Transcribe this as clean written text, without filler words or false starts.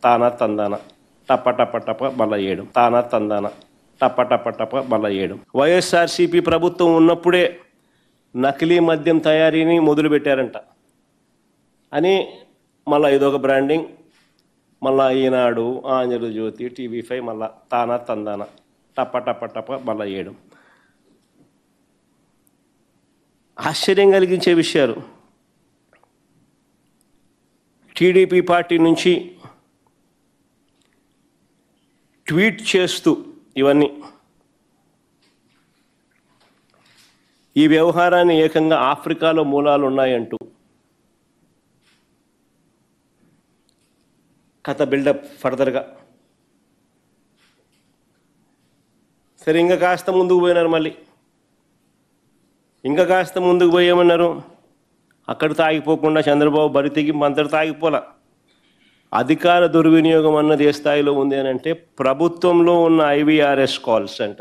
తానా తందాన టప టప టప బల్ల వేయడం, తానా తందాన టప టప టప బల్ల వేయడం. వైఎస్ఆర్సీపీ ప్రభుత్వం ఉన్నప్పుడే నకిలీ మద్యం తయారీని మొదలుపెట్టారంట అని మళ్ళీ ఇదొక బ్రాండింగ్. మళ్ళా ఈనాడు, ఆంధ్రజ్యోతి, టీవీ5 మళ్ళా తానా తందాన టప టప టప బల్ల వేయడం. ఆశ్చర్యం కలిగించే విషయాలు. టీడీపీ పార్టీ నుంచి ట్వీట్ చేస్తూ ఇవన్నీ ఈ వ్యవహారాన్ని ఏకంగా ఆఫ్రికాలో మూలాలు ఉన్నాయంటూ కథ బిల్డప్ ఫర్దర్గా. సరే, ఇంకా కాస్త ముందుకు పోయినారు. మళ్ళీ ఇంకా కాస్త ముందుకు పోయేమన్నారు. అక్కడితో ఆగిపోకుండా చంద్రబాబు బరితికి అంతటితో ఆగిపోలా. అధికార దుర్వినియోగం అన్నది ఏ స్థాయిలో ఉంది అని అంటే ప్రభుత్వంలో ఉన్న IVRS కాల్స్ అంట.